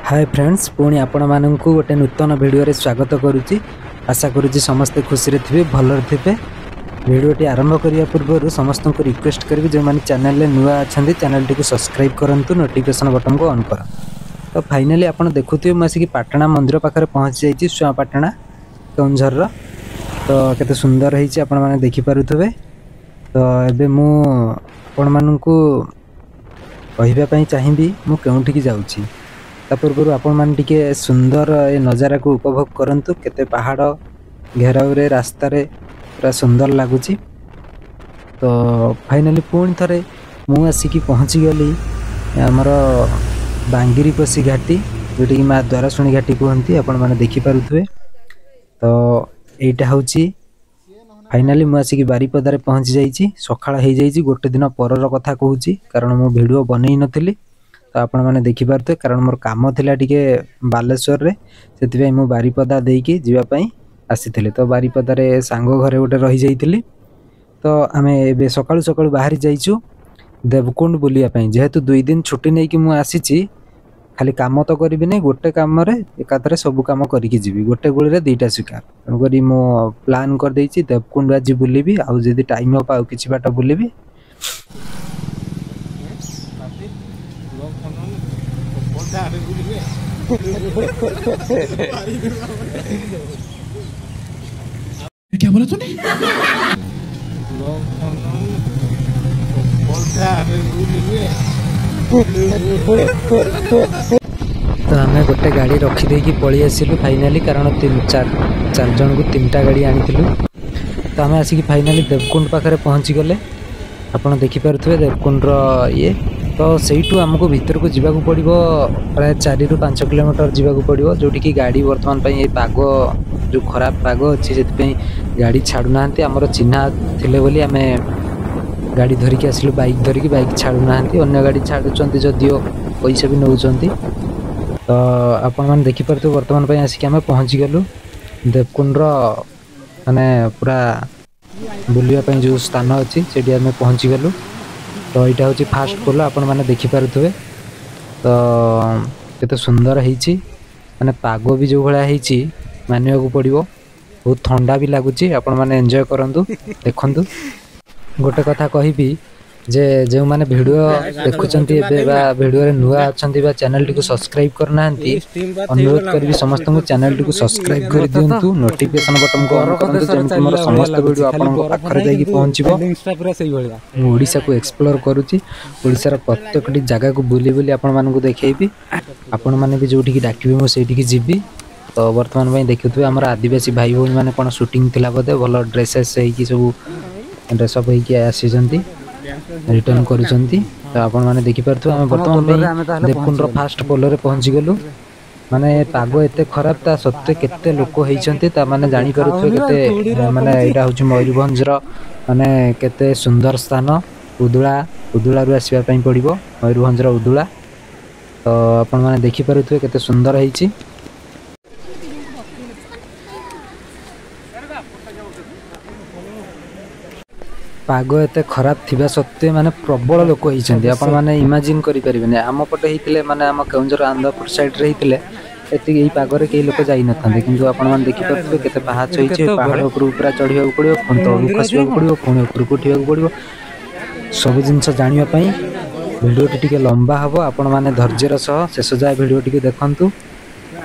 Hi friends, पुणी आपण मानक गोटे नूतन वीडियो रे स्वागत करुच्ची। आशा करुच्ची समस्ते खुशी रे थे, भलर थे। वीडियोटी आरंभ करने पूर्व समस्त को रिक्वेस्ट करी जो मैंने चैनल नुआ अच्छा चैनल टी सब्सक्राइब करूँ, नोटिफिकेशन बटन को ऑन कर। तो फाइनाली आप देखुए मुझे पाटणा मंदिर पाखे पहुँची जाइए, सुआपाटणा केउंझर। तो केते सुंदर होती आपण मैंने देखिपे। तो एबे मु आपण मानक कहवाई चाहिए मु केउठी जाऊँगी। पूर्व आपण मैंने टिके सुंदर ए नजारा को उपभोग करंतु। केते पहाड़ घेराव रे रास्ता रे पूरा सुंदर लगुच। तो फाइनाली पुणी थरे मु आसिकी पहुँची गली आमर बांगिरीपोशी घाटी, जोटी माँ द्वाराशुणी घाटी कहती, आपण मैंने देखिपे। तो यहीटा हूँ फाइनाली मु आसिकी बारीपदारे पहुँची जाइए। सकाळ हो जाइए, गोटे दिन परर कथा कहूँ, कारण मु वीडियो बनई नथिली। तो आपण मैंने देखिपे, कारण मोर काम थिला टिके बालेश्वर रे, से मु बारीपदा देकी जीवाई आसी। तो बारीपदारे सांग घरे गोटे रही जाइली। तो आम ए सकाळु सकाळु बाहरी जाइचु देवकुंड बुलिया। जेहेतु 2 दिन छुट्टी नहीं कि आसी, खाली काम तो करी नहीं, गोटे कम एकाथरे सब कम करके जीवी, गोटे गोली 2टा शिकार। तेणुक मो प्लान कर देइछि देवकुंड आज बुलबी, आउ जदि टाइम हो किछि बाट बुलबी। क्या बोला तूने? तो आम गोटे गाड़ी रखीदे पलि आसिलु फाइनाली, कारण 4 जन को 3टा गाड़ी आनी। तो आम आसिक फाइनाली देवकुंड पाखे पहुँची गले। आपड़ देखिपे देवकुंड ये। तो सहीठू आमको भीतर को जावाक पड़ो प्राय 4 ରୁ 5 किलोमीटर जावाक पड़ो, जोटी की गाड़ी बर्तमान ये पाग जो खराब पाग अच्छी से गाड़ी छाड़ूना। आमर चिन्हा थिले बोली आम गाड़ी धरिकी आसिलु, बाइक धरिकी, बाइक छाड़ूना। अन्य गाड़ी छाड़ुंट जदिओ पैसा भी नौ। तो आपण मैंने देखिपे बर्तमान आसिक आम पहुँची गलु देवकुंड माने पूरा बुलवाई जो स्थान अच्छी से आम पहुँची गलु। तो यहाँ हूँ फास्ट पोल, आपण मैंने देखिपे। तो केते सुंदर होती, माने पाग भी जो भाई मानिया को पड़ो। बहुत ठंडा भी लगुच, आपण मैंने एंजॉय करूँ देखु। गोटे कथा कहबी जे जो माने वीडियो देखुचंती वीडियो रे नुआ अछंती बा चैनल टी को सब्सक्राइब करना, अनुरोध करी समस्त को चैनल टी को सब्सक्राइब कर दियंतु, नोटिफिकेशन बटन को ऑन करंतु, जेमति मोर समस्त वीडियो आपन पाखरे जाई पहुंचबो। ओडिसा को एक्सप्लोर करूची, ओडिसा रा प्रत्येकटी जगह को बुली बुली आपण मानन को देखेबी। आपण माने भी जोठी की डाकिबे मो सेठी की जीबी। तो वर्तमान में देखुथबे हमर आदिवासी भाई भौणी माने कोन शूटिंग थिला बदे, भलो ड्रेसेस है कि सब ड्रेसअप है कि आसी रिटर्न करुँच। तो आपण मैंने देखिपे आम बर्तमान देवकुंड फास्ट पोल पहुँची गलु। माने पाग एते खराब ता सत्वे केते लोक होइछंती, ता माने जानि पारुथबे केते माने एटा होची मयूरभंज रो माने केते सुंदर स्थान। उदुला रु आसीबा पई पड़िबो, मयूरभंज रो उदुला। तो आपण माने देखि पारुथबे केते सुंदर होइछि। पाग एते खराब थिबा सत्वे माने प्रबल लोक होइछंती, आपण माने इमेजिन करि परिबेने। आम पटे हेतिले माने आम केउंझर आंध्रपुर साइड रे हेतिले एति एई पागरे केई लोक जाई नथांते, किंतु आपण माने देखि परथबे केते पहाच होइछे। पहाड़ ऊपर ऊपर चढ़िया पड़िबो, पुणी तळु खसिबा पड़िबो, पुणी ऊपर को उठिबा पड़िबो। सब जिंस जानिबा पई वीडियो टिके लंबा हबो। आपण माने धैर्यर सह शेष जाय वीडियो टिके देखंतु,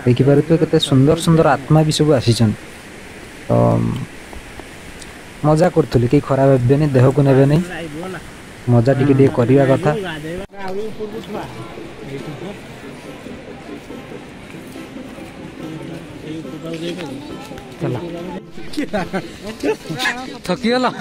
देखि परथबे केते सुंदर सुंदर आत्मा भी सब आसीछन। तो मजा करूँ कि खराब हे देह को ने नहीं, मजा टिके करवा कथा। थकी गला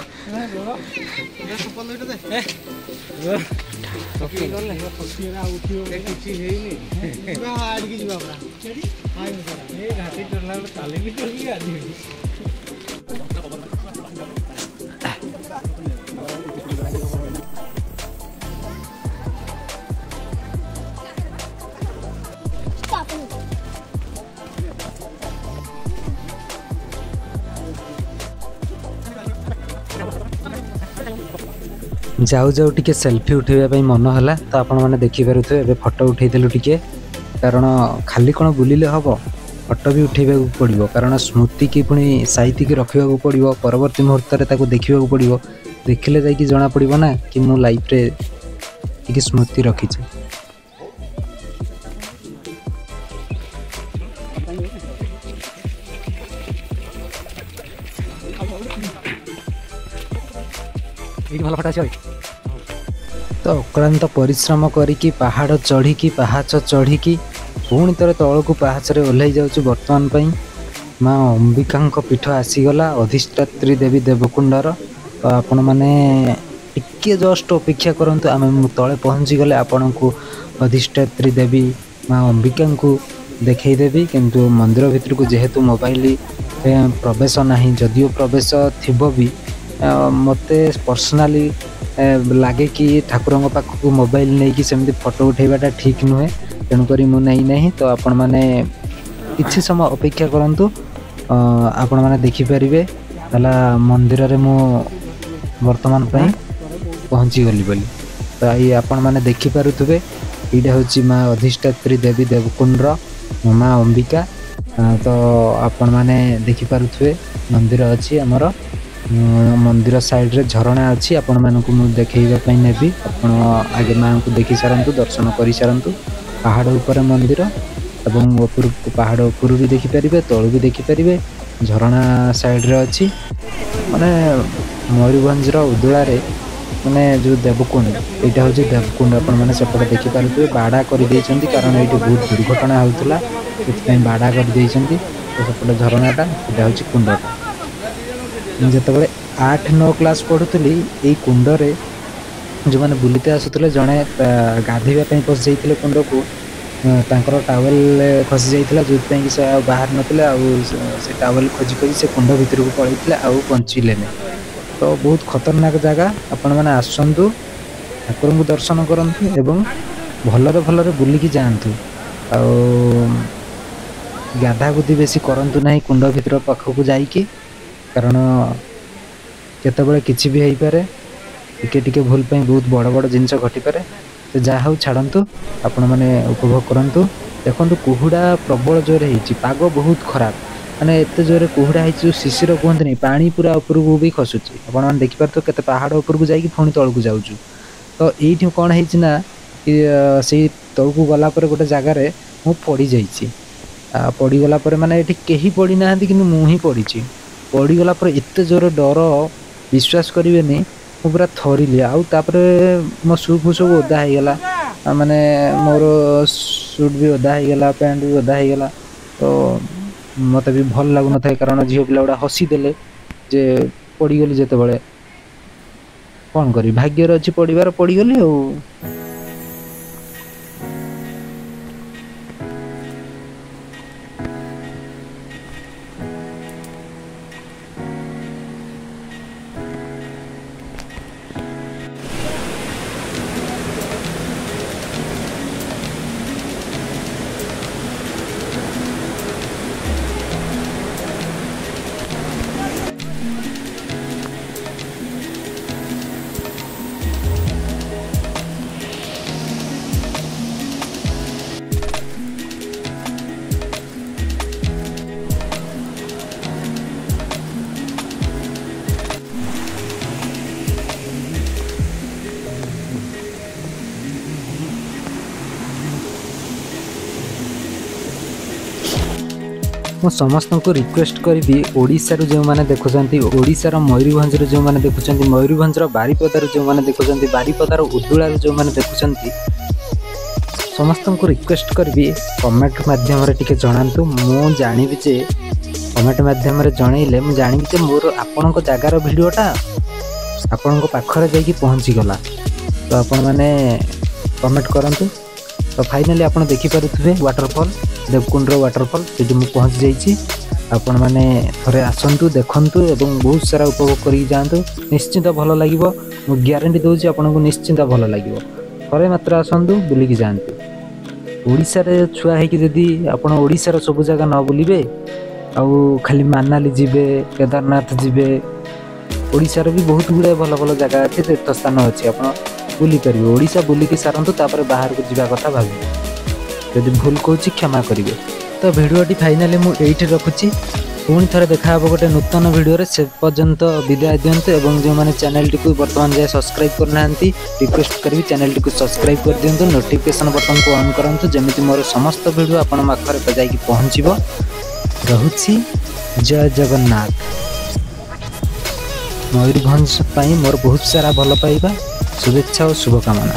जाऊ जाऊ टिके सेल्फी उठेबा पई मन हला। तो आपण माने देखि पारुथबे एबे फोटो उठेइतलु टिके। कारण खाली कौन बुलिले हम फटो भी उठेबा पड़ो कारण स्मृति की पुणी साइति की रखा पड़ो परवर्ती मुहूर्त में देखा पड़ो देखिले जाकि जना पड़ो ना कि मो लाइफ रे कि स्मृति रखी भल फटा तो अक्रांत परिश्रम करिकी पहाड़ चढ़ी पहाच चढ़ी पुणी थे तौक पहाच ओह्ल जाऊँ बर्तमान पर माँ अंबिका पीठ आसीगला अधिष्ठात्री देवी देवकुंडर तो आपण मैंने टिके जस्ट अपेक्षा करंतु आम तले पहुँची गले आपण को अधिष्ठात्री देवी माँ अंबिका को देखईदेवी किंतु मंदिर भितर को जेहेतु मोबाइल प्रवेश नहीं जदियो प्रवेश थी भी मते पर्सनाली लगे कि ठाकुर पाखक मोबाइल नहीं कि सेमती फोटो उठेबाटा ठीक नुहे तेणुक मुझे तो आपण मैंने किसी समय अपेक्षा करंतु आपण मैंने देखिपारे है मंदिर रे मु वर्तमान पहुँची गली बोली तो ये आपण मैंने देखिपे यहाँ हूँ माँ अधिष्ठात्री देवी देवकुंडर माँ अंबिका तो आपण मैंने देखिपे मंदिर अच्छी आमर मंदिर साइड रे झरणा अच्छी आपण मानक मु देखैबा नेबी आपण आगे माँ को देखी सारंतु दर्शन कर सारंतु पहाड़ ऊपर मंदिर एवं ऊपर पहाड़ ऊपर भी देखिपारे तलू भी देखिपारे झरणा साइड रे अच्छी माने मयूरभंज उदुला माने जो देवकुंड यहाँ हूँ देवकुंड आपण मैंने सेपटे देखिपारे बाड़ा कर कारण ये बहुत दुर्घटना होता से बाड़ा कर तो सेपटे झरणाटा यहाँ हूँ कुंडटा जिते 8-9 क्लास पढ़ुली यही कुंडरे जो मैंने बुलते आसुले जड़े गाधोवाई पशि जाते कुंड को तांकर टावेल खसी जाता जो से बाहर नथिले से टावेल खोजी खोजी से कुंड भितर को पड़े आउ बंचिले तो बहुत खतरनाक जगह आपण मैंने आसतु ठाकुर को दर्शन करंतु एवं भलरे भलरे बुलिकी जातु गाधा गुधी बेसी करंतु नहीं कुंड भितर पाखक जाइकी कारण केतबेले किछि भी हो पारे टिके भूल पे बहुत बड़ बड़ जिनस घटी पारे तो जहाँ हूँ छाड़ू आपण मैंने उपभोग करंतु देखंतु कुहुड़ा प्रबल जोर होती पाग बहुत खराब माने एत जोर कुहुड़ा हो शिशिर कहते नहीं पानी पूरा ऊपर को भी खसुची आपण मैंने देखिपार तो केते पहाड़ ऊपर को जाइए पुणी तल को जाऊँ तो ये कौन है से तल को गलापर गोटे जगार मु पड़ जा पड़गला माने ये कहीं पड़ी ना कि मुझे पड़ी पड़गला एत जोर डर विश्वास करेनि मु पूरा थरिली आउे मो शू फू सब ओदा होगला माने मोर सूट भी ओदा होगला पैंट भी ओदा होगला तो मत भी भल लगुन था कारण झील पिला गुड़ा हसीदे जे पड़गली जिते बड़े कौन करी भाग्यर अच्छी पड़ार पड़गली आ मु समस्त को रिक्वेस्ट करी ओडिशारू जो मैंने देखुं ओडिशार मयूरभंज जो मैंने देखुं मयूरभंज बारिपदार जो मैंने देखुं बारिपदार उदुलार जो मैंने देखुं समस्त को रिक्वेस्ट करी कमेंट माध्यम टिके जनातु मु जानी जे कमेंट माध्यम जनइले मु जानी जे मोर आपण जगार भिडटा आपण पाखरे जाइए पहुँची गला तो आपण मैंने कमेंट करंतु तो फाइनाली आपण देखि पारुथबे वाटरफॉल देवकुंडर वाटरफॉल ये मुझे पहुँची जाइए आपण मैंने थरे आसतु देखंतु एवं बहुत सारा उपभोग कर जातु निश्चिंत भल लगे मु ग्यारंटी दूसरी आपन को निश्चिंत भल लगे थरे मात्र आसतु बुलिकी जातु ओडिशा रे छुआ है कि जदि आपण ओडिशा रो सब जगह न बुलिबे आउ खाली मानाली जीवे केदारनाथ जीवे ओडिशा रो भी बहुत गुड़े भल भल जगह अच्छे तीर्थस्थान अच्छी आप बुली पारे ओडिशा बुलिकी सारंतु तापर बाहर को जीवा कथा भावी जदि भूल कहूँ क्षमा करेंगे। तो भिडियोटी फाइनाली मुझे रखुच्छी, पुणी थे देखा गोटे नूतन भिडियो से पर्यंत विदाय दिंतु। और जो मैंने चैनल टी बर्तमान जाए सब्सक्राइब करना रिक्वेस्ट करी चैनल टी सब्सक्राइब कर दिंतु, नोटिफिकेशन बटन को ऑन करूँ जमी मोर समस्त भिडियो आपण पाखे जाकि पहुँचब। रहुछि जय जगन्नाथ। मयूरभंज मोर बहुत सारा भल पाइबा, शुभेच्छा और शुभकामना।